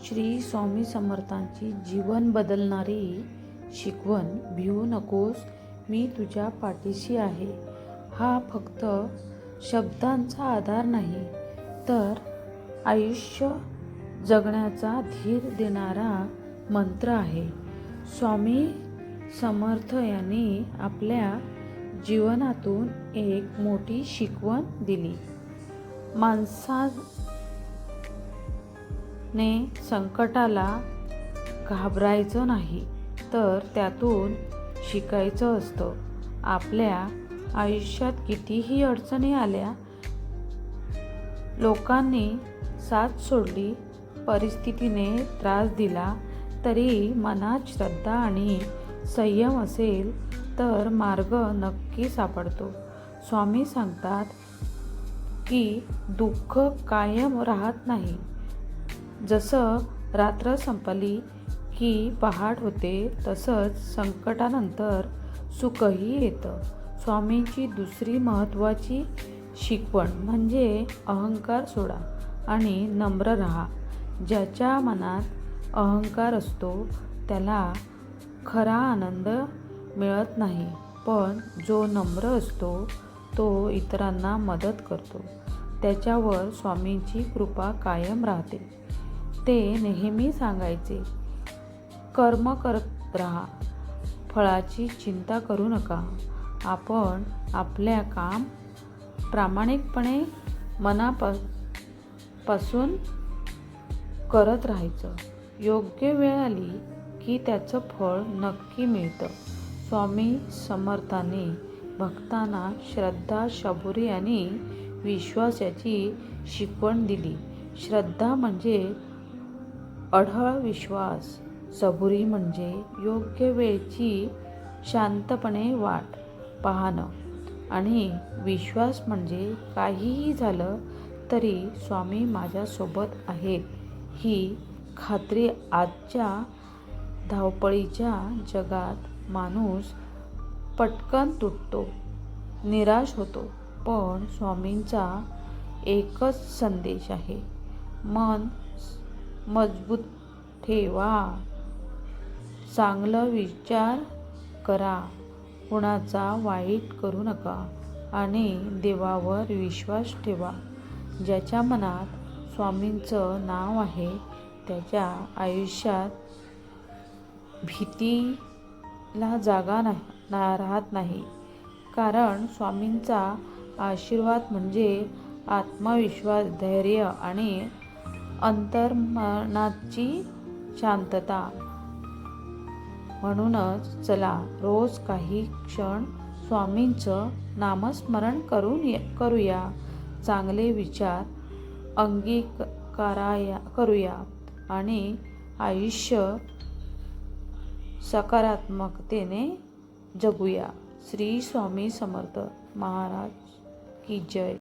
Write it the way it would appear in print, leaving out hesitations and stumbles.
श्री स्वामी समर्थांची जीवन बदलणारी शिकवण. भिवू नकोस, मी तुझ्या पाठीशी आहे. हा फक्त शब्दांचा आधार नाही, तर आयुष्य जगण्याचा धीर देणारा मंत्र आहे. स्वामी समर्थ यांनी आपल्या जीवनातून एक मोठी शिकवण दिली. माणसाने संकटाला घाबरायचं नाही, तर त्यातून शिकायचं असतं. आपल्या आयुष्यात कितीही अडचणी आल्या, लोकांनी साथ सोडली, परिस्थितीने त्रास दिला, तरी मनात श्रद्धा आणि संयम असेल तर मार्ग नक्की सापडतो. स्वामी सांगतात की दुःख कायम राहत नाही. जसं रात्र संपली की पहाट होते, तसंच संकटानंतर सुखही येतं. स्वामींची दुसरी महत्त्वाची शिकवण म्हणजे अहंकार सोडा आणि नम्र राहा. ज्याच्या मनात अहंकार असतो त्याला खरा आनंद मिळत नाही, पण जो नम्र असतो तो इतरांना मदत करतो. त्याच्यावर स्वामींची कृपा कायम राहते. ते नेहमी सांगायचे, कर्म करत राहा, फळाची चिंता करू नका. आपण आपल्या काम प्रामाणिकपणे मनापासून करत राहायचं. योग्य वेळ आली की त्याचं फळ नक्की मिळतं. स्वामी समर्थांनी भक्तांना श्रद्धा, सबुरी आणि विश्वास याची शिकवण दिली. श्रद्धा म्हणजे अढळ विश्वास, सबुरी म्हणजे योग्य वेळची शांतपणे वाट पाहणं आणि विश्वास म्हणजे काहीही झालं तरी स्वामी माझ्यासोबत आहेत ही खात्री. आजच्या धावपळीच्या जगात माणूस पटकन तुटतो, निराश होतो, पण स्वामींचा एकच संदेश आहे, मन मजबूत ठेवा, चांगलं विचार करा, कुणाचा वाईट करू नका आणि देवावर विश्वास ठेवा. ज्याच्या मनात स्वामींचं नाव आहे त्याच्या आयुष्यात भीतीला जागा राहत नाही. कारण स्वामींचा आशीर्वाद म्हणजे आत्मविश्वास, धैर्य आणि अंतर्मनाची शांतता. म्हणूनच चला रोज काही क्षण स्वामींचं नामस्मरण करूया, चांगले विचार करूया आणि आयुष्य सकारात्मकतेने जगूया. श्री स्वामी समर्थ महाराज की जय.